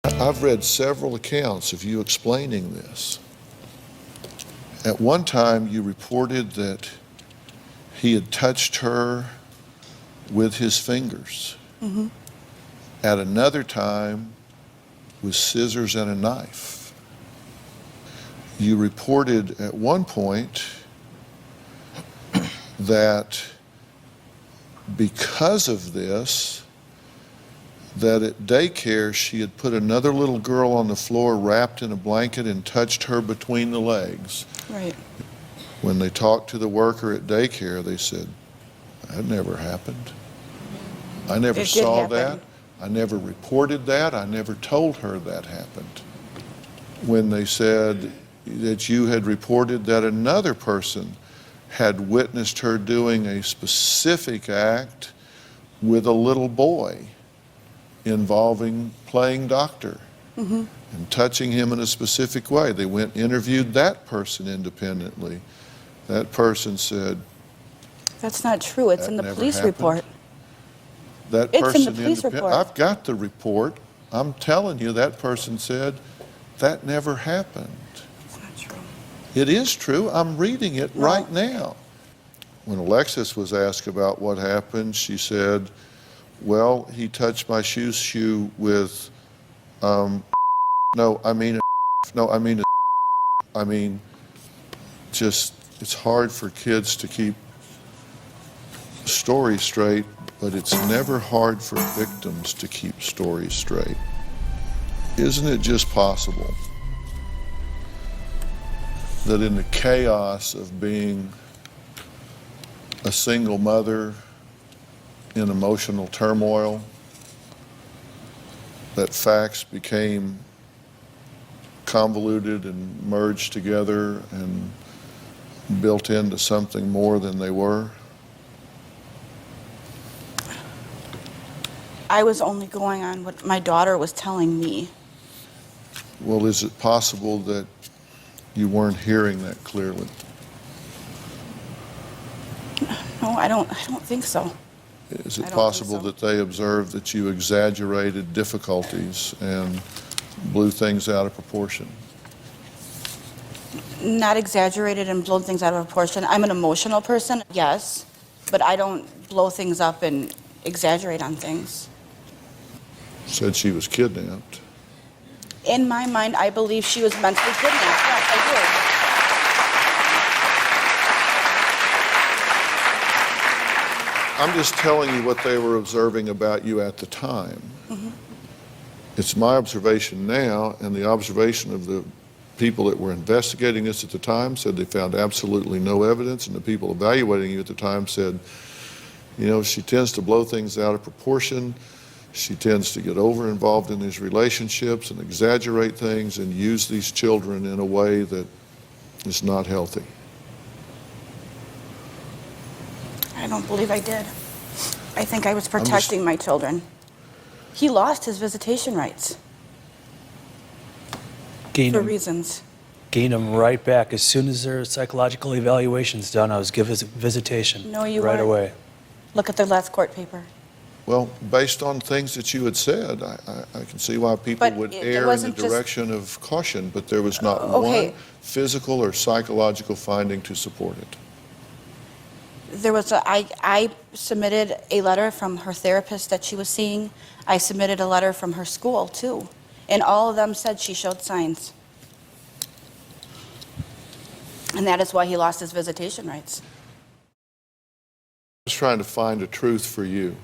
I've read several accounts of you explaining this. At one time, you reported that he had touched her with his fingers. Mm-hmm. At another time, with scissors and a knife. You reported at one point that because of this, that at daycare she had put another little girl on the floor wrapped in a blanket and touched her between the legs. Right. When they talked to the worker at daycare, they said, that never happened. I never It did saw happen. that. I never reported that. I never told her that happened. When they said that you had reported that another person had witnessed her doing a specific act with a little boy involving playing doctor and touching him in a specific way. They went and interviewed that person independently. That person said, That's not true. It's That in the never police happened. report. that It's in person the police report. I've got the report. I'm telling you, that person said, that never happened. It's not true. It is true. I'm reading it No. right now. When Alexis was asked about what happened, she said, well, he touched my shoe with, just, it's hard for kids to keep stories straight, but it's never hard for victims to keep stories straight. Isn't it just possible that in the chaos of being a single mother in emotional turmoil, that facts became convoluted and merged together and built into something more than they were? I was only going on what my daughter was telling me. Well, is it possible that you weren't hearing that clearly? No, I don't think so. Is I it don't possible think that they observed that you exaggerated difficulties and blew things out of proportion? Not exaggerated and blown things out of proportion. I'm an emotional person, yes, but I don't blow things up and exaggerate on things. Said she was kidnapped. In my mind, I believe she was mentally kidnapped. Yes, I I'm just telling you what they were observing about you at the time. It's my observation now, and the observation of the people that were investigating this at the time said they found absolutely no evidence, and the people evaluating you at the time said, you know, she tends to blow things out of proportion. She tends to get over involved in these relationships and exaggerate things and use these children in a way that is not healthy. I don't believe I did. I think I was protecting my children. He lost his visitation rights Gain for them, reasons. gain them right back. As soon as their psychological evaluation's done, I was given visitation No, you right weren't. away. Look at the last court paper. Well, based on things that you had said, I can see why people But would it err in the wasn't just- direction of caution, but there was not okay. one physical or psychological finding to support it. I submitted a letter from her therapist that she was seeing. I submitted a letter from her school, too. And all of them said she showed signs. And that is why he lost his visitation rights. I was trying to find a truth for you.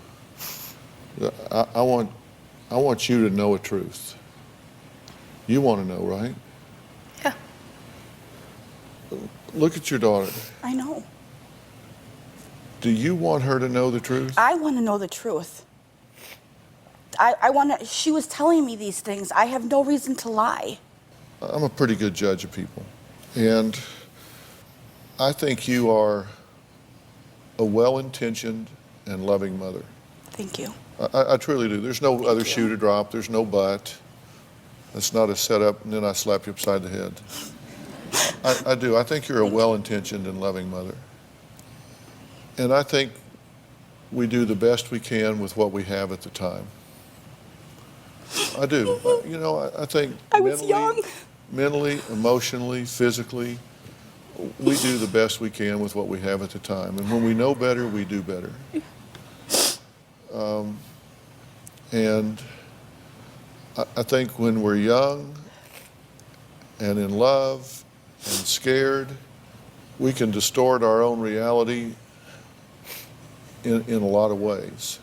I want you to know a truth. You want to know, right? Yeah. Look at your daughter. I know. Do you want her to know the truth? I want to know the truth. She was telling me these things. I have no reason to lie. I'm a pretty good judge of people. And I think you are a well-intentioned and loving mother. Thank you. I truly do. There's no other shoe to drop. There's no but. That's not a setup, and then I slap you upside the head. I do. I think you're a well-intentioned and loving mother. And I think we do the best we can with what we have at the time. I do. You know, I think I was young. mentally, emotionally, physically, we do the best we can with what we have at the time. And when we know better, we do better. And I think when we're young and in love and scared, we can distort our own reality in a lot of ways.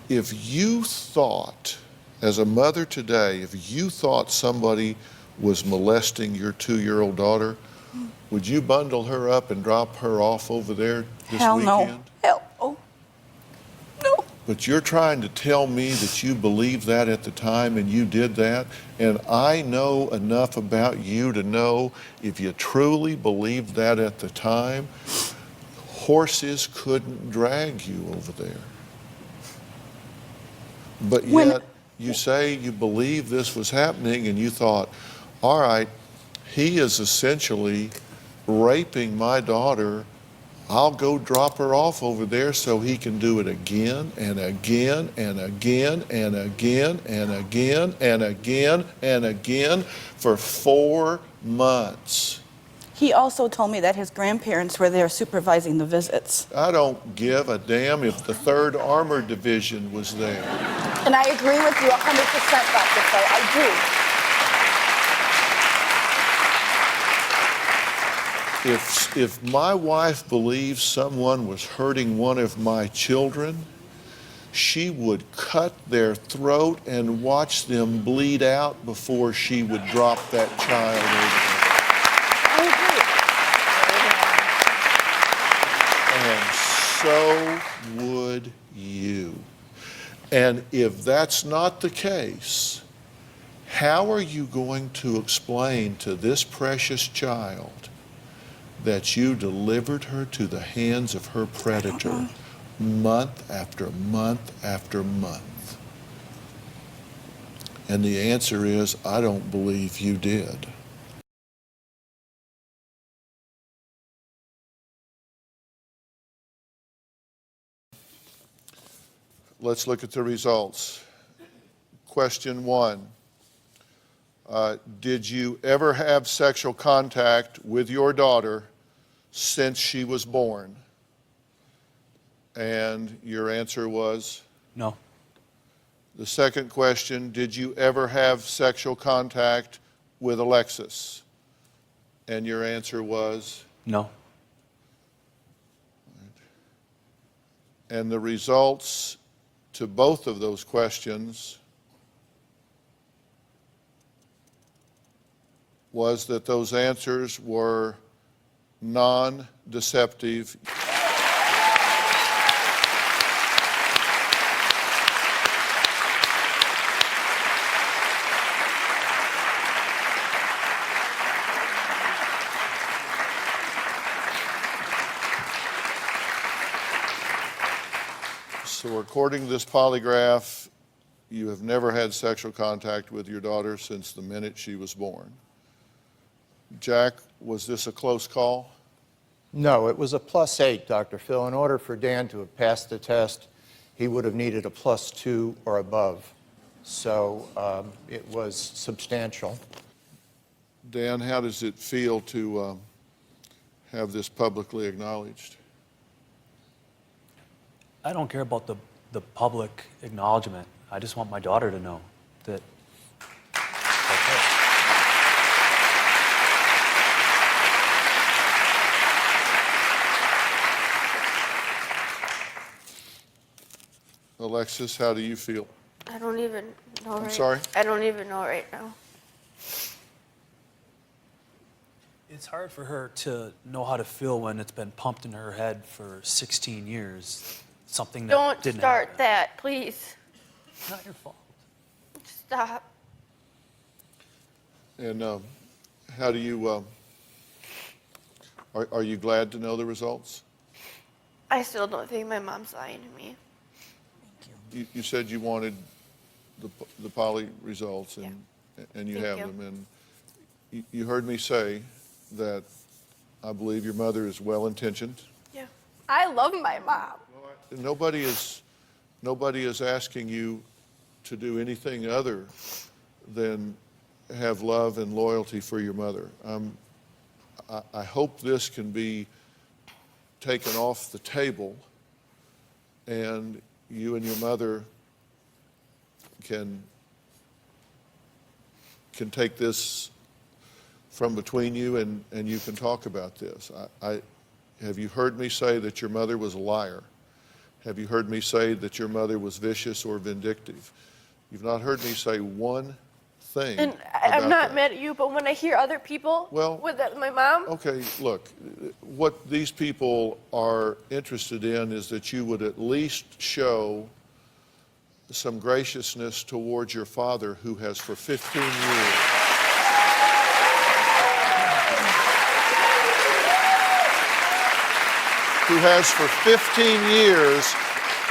If you thought, as a mother today, if you thought somebody was molesting your 2-year-old daughter, would you bundle her up and drop her off over there this Hell weekend? no. Hell no. No. But you're trying to tell me that you believed that at the time and you did that, and I know enough about you to know if you truly believed that at the time, horses couldn't drag you over there. But yet, you say you believe this was happening and you thought, all right, he is essentially raping my daughter. I'll go drop her off over there so he can do it again and again and again and again and again and again and again for 4 months. He also told me that his grandparents were there supervising the visits. I don't give a damn if the 3rd Armored Division was there. And I agree with you 100%, Dr. Phil. I If my wife believes someone was hurting one of my children, she would cut their throat and watch them bleed out before she would drop that child over there. And so would you. And if that's not the case, how are you going to explain to this precious child that you delivered her to the hands of her predator month after month after month? And the answer is, I don't believe you did. Let's look at the results. Question 1. Did you ever have sexual contact with your daughter since she was born? And your answer was? No. The second question, did you ever have sexual contact with Alexis? And your answer was? No. And the results to both of those questions was that those answers were non-deceptive. So according to this polygraph, you have never had sexual contact with your daughter since the minute she was born. Jack, was this a close call? No, it was a +8, Dr. Phil. In order for Dan to have passed the test, he would have needed a +2 or above. So it was substantial. Dan, how does it feel to have this publicly acknowledged? I don't care about the public acknowledgement. I just want my daughter to know that that's it. Alexis, how do you feel? I don't even know I'm sorry? I don't even know right now. It's hard for her to know how to feel when it's been pumped in her head for 16 years. Something that Don't didn't start happen. that, please. It's not your fault. Stop. And how do you, are you glad to know the results? I still don't think my mom's lying to me. You said you wanted the poly results, and you Thank have you. them. And you heard me say that I believe your mother is well-intentioned. Yeah. I love my mom. Nobody is asking you to do anything other than have love and loyalty for your mother. I hope this can be taken off the table and you and your mother can take this from between you and you can talk about this. Have you heard me say that your mother was a liar? Have you heard me say that your mother was vicious or vindictive? You've not heard me say one thing And about I'm not that. mad at you, but when I hear other people with that, my mom, Okay, look, what these people are interested in is that you would at least show some graciousness towards your father, who has for 15 years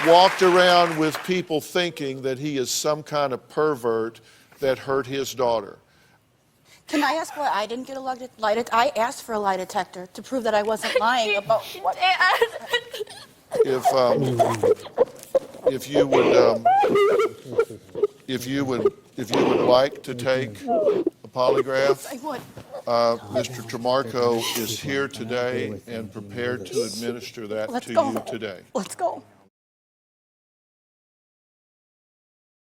walked around with people thinking that he is some kind of pervert that hurt his daughter. Can I ask why I didn't get a lie detector? I asked for a lie detector to prove that I wasn't lying about what. Dad. If you would like to take a polygraph, I would. Mr. Tremarco is here today and prepared to administer that Let's to go. you today. Let's go.